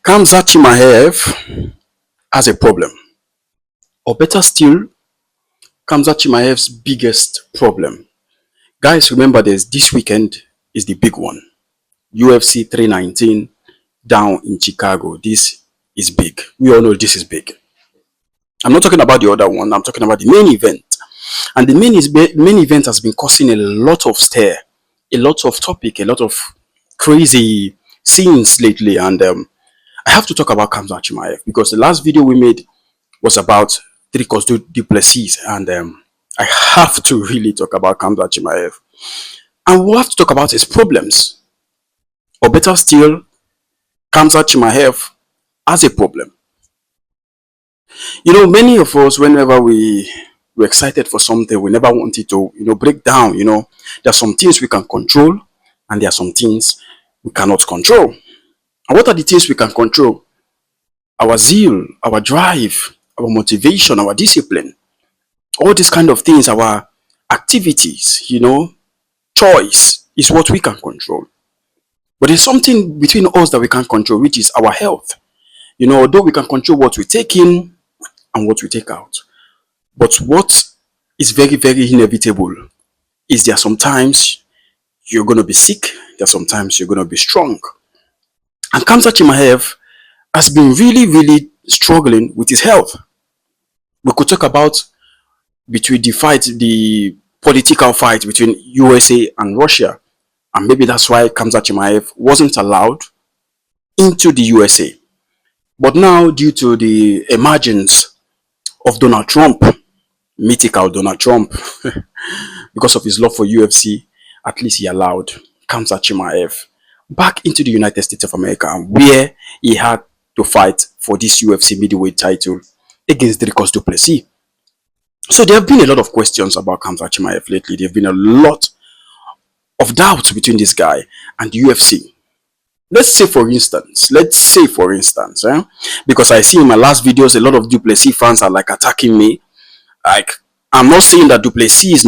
Khamzat Chimaev has a problem, or better still, Khamzat Chimaev's biggest problem. Guys, remember this weekend is the big one. UFC 319 down in Chicago. This is big. We all know this is big. I'm not talking about the other one. I'm talking about the main event. And the main event has been causing a lot of stir, a lot of topic, a lot of crazy scenes lately. And I have to talk about Khamzat Chimaev because the last video we made was about Dricus du Plessis, and I have to really talk about Khamzat Chimaev. And we'll have to talk about his problems. Or better still, Khamzat Chimaev has a problem. You know, many of us, whenever we're excited for something, we never want it to, break down. There are some things we can control, and there are some things we cannot control. And what are the things we can control? Our zeal, our drive, our motivation, our discipline, all these kind of things, our activities, choice is what we can control. But there's something between us that we can't control, which is our health. Although we can control what we take in and what we take out, but what is very, very inevitable is there sometimes you're going to be sick, there sometimes you're going to be strong. And Khamzat Chimaev has been really, really struggling with his health. We could talk about the political fight between USA and Russia. And maybe that's why Khamzat Chimaev wasn't allowed into the USA. But now, due to the emergence of Donald Trump, mythical Donald Trump, because of his love for UFC, at least he allowed Khamzat Chimaev back into the United States of America, where he had to fight for this UFC middleweight title against Dricus du Plessis. So there have been a lot of questions about Khamzat Chimaev lately. There have been a lot of doubts between this guy and the UFC. Let's say for instance, because I see in my last videos, a lot of du Plessis fans are like attacking me. Like, I'm not saying that du Plessis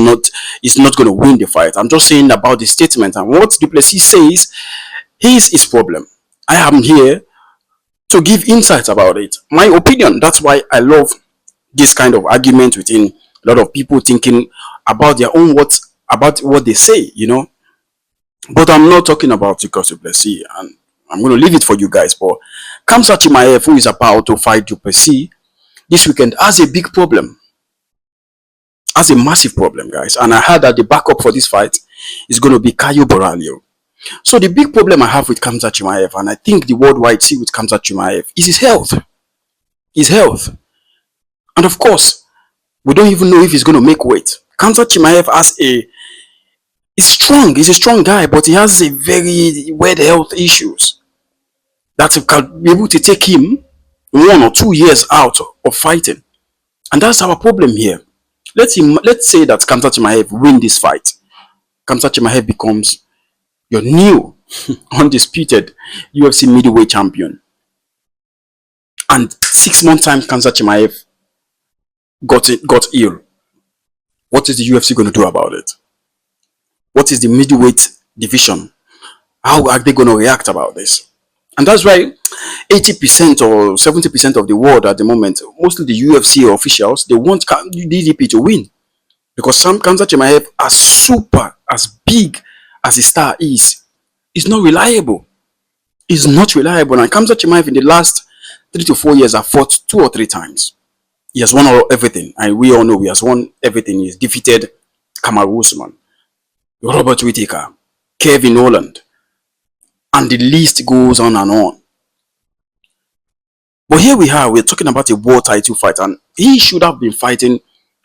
is not going to win the fight. I'm just saying about the statement, and what du Plessis says is his problem. I am here to give insights about it, my opinion. That's why I love this kind of argument within a lot of people thinking about their own about what they say, But I'm not talking about Dricus du Plessis, and I'm going to leave it for you guys. But Khamzat Chimaev, who is about to fight du Plessis this weekend, has a big problem. Has a massive problem, guys. And I heard that the backup for this fight is going to be Caio Borralho. So the big problem I have with Khamzat Chimaev, and I think the worldwide see with Khamzat Chimaev, is his health. His health. And of course, we don't even know if he's going to make weight. Khamzat Chimaev he's a strong guy, but he has a very weird health issues that can be able to take him 1 or 2 years out of fighting. And that's our problem here. Let's say that Khamzat Chimaev win this fight. Khamzat Chimaev becomes your new undisputed UFC middleweight champion. And 6 months time, Khamzat Chimaev got ill. What is the UFC going to do about it? What is the middleweight division? How are they going to react about this? And that's why 80% or 70% of the world at the moment, mostly the UFC officials, they want DDP to win. Because Khamzat Chimaev, as big as his star is not reliable. He's not reliable. And Khamzat Chimaev in the last 3 to 4 years have fought 2 or 3 times. He has won everything. And we all know he has won everything. He's defeated Kamaru Usman, Robert Whittaker, Kevin Holland, and the list goes on and on. But here we're talking about a world title fight, and he should have been fighting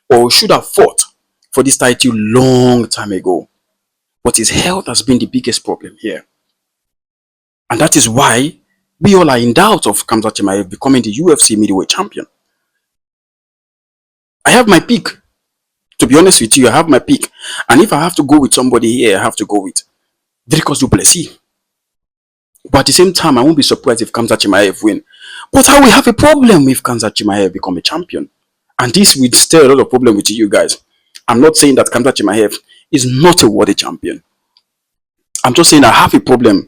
or should have fought for this title long time ago. But his health has been the biggest problem here. And that is why we all are in doubt of Khamzat Chimaev becoming the UFC middleweight champion. I have my pick. To be honest with you, I have my pick. And if I have to go with somebody here, I have to go with Dricus du Plessis. But at the same time, I won't be surprised if Khamzat Chimaev win. But I will have a problem if Khamzat Chimaev become a champion. And this will stir a lot of problem with you guys. I'm not saying that Khamzat Chimaev is not a worthy champion. I'm just saying I have a problem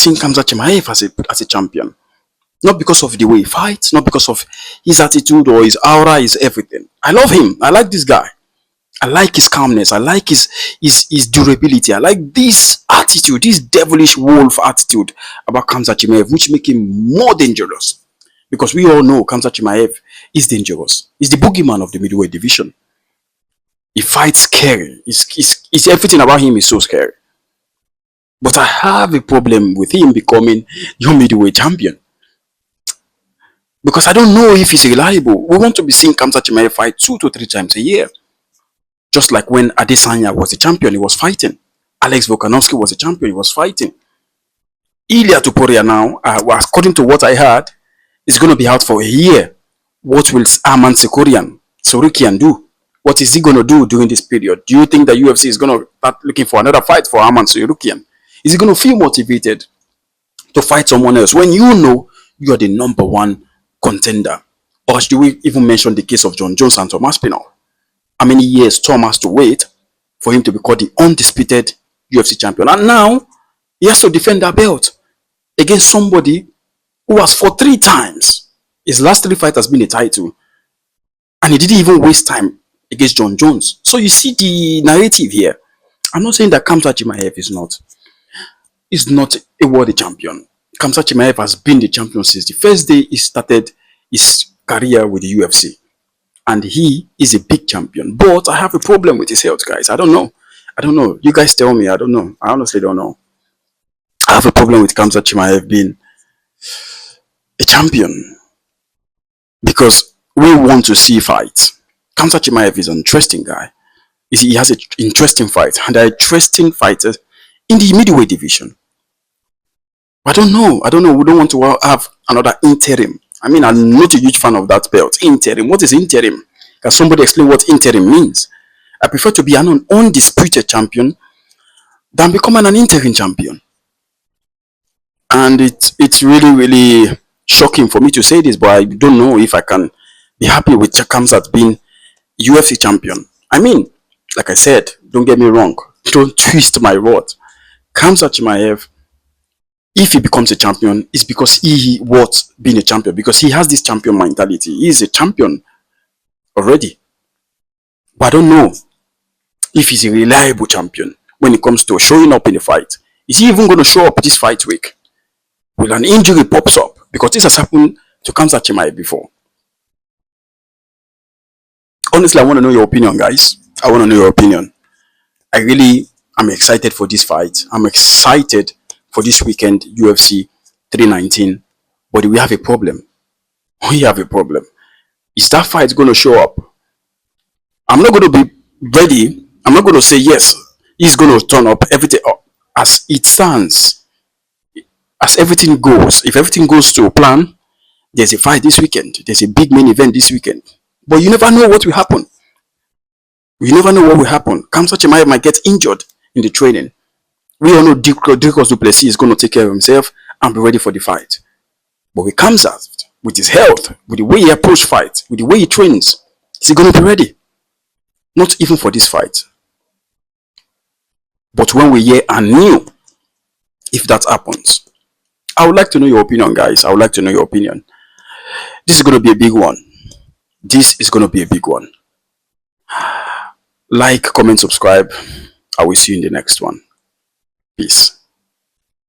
seeing Khamzat Chimaev as a champion. Not because of the way he fights, not because of his attitude or his aura, his everything. I love him. I like this guy. I like his calmness. I like his durability. I like this attitude, this devilish wolf attitude about Khamzat Chimaev, which make him more dangerous. Because we all know Khamzat Chimaev is dangerous. He's the boogeyman of the middleweight division. He fights scary. It's everything about him is so scary. But I have a problem with him becoming your middleweight champion. Because I don't know if he's reliable. We want to be seeing Khamzat Chimaev fight 2 to 3 times a year. Just like when Adesanya was a champion, he was fighting. Alex Volkanovski was a champion, he was fighting. Ilia Topuria now, according to what I heard, is going to be out for a year. What will Arman Tsarukyan do? What is he going to do during this period? Do you think the UFC is going to start looking for another fight for Arman Tsarukyan? Is he going to feel motivated to fight someone else when you know you are the #1 contender? Or should we even mention the case of John Jones and Thomas Pinal? How many years Tom has to wait for him to be called the undisputed UFC champion? And now he has to defend that belt against somebody who has fought 3 times. His last 3 fights has been a title. And he didn't even waste time against John Jones. So you see the narrative here. I'm not saying that Khamzat Chimaev is not a world champion. Khamzat Chimaev has been the champion since the first day he started his career with the UFC. And he is a big champion. But I have a problem with his health, guys. I don't know. You guys tell me. I don't know. I honestly don't know. I have a problem with Khamzat Chimaev being a champion. Because we want to see fights. Khamzat Chimaev is an interesting guy. He has an interesting fight. And there are interesting fighters in the middleweight division. I don't know. We don't want to have another interim. I mean, I'm not a huge fan of that belt. Interim. What is interim? Can somebody explain what interim means? I prefer to be an undisputed champion than becoming an interim champion. And it's really, really shocking for me to say this, but I don't know if I can be happy with Khamzat being UFC champion. I mean, like I said, don't get me wrong. Don't twist my words. Khamzat Chimaev, if he becomes a champion, it's because he was being a champion, because he has this champion mentality. He is a champion already. But I don't know if he's a reliable champion when it comes to showing up in the fight. Is he even going to show up this fight week? Will an injury pops up? Because this has happened to Khamzat Chimaev before. Honestly, I want to know your opinion, guys. I want to know your opinion. I really am excited for this fight. I'm excited for this weekend, UFC 319. But we have a problem. We have a problem. Is that fight going to show up? I'm not going to be ready. I'm not going to say yes. He's going to turn up everything up as it stands. As everything goes. If everything goes to plan, there's a fight this weekend. There's a big main event this weekend. But you never know what will happen. You never know what will happen. Khamzat Chimaev might get injured in the training. We all know Dricus Du Plessis is going to take care of himself and be ready for the fight. But with Khamzat, with his health, with the way he approaches fights, with the way he trains, is he going to be ready? Not even for this fight. But when we hear anew, if that happens, I would like to know your opinion, guys. I would like to know your opinion. This is going to be a big one. This is going to be a big one. Like, comment, subscribe. I will see you in the next one. Peace.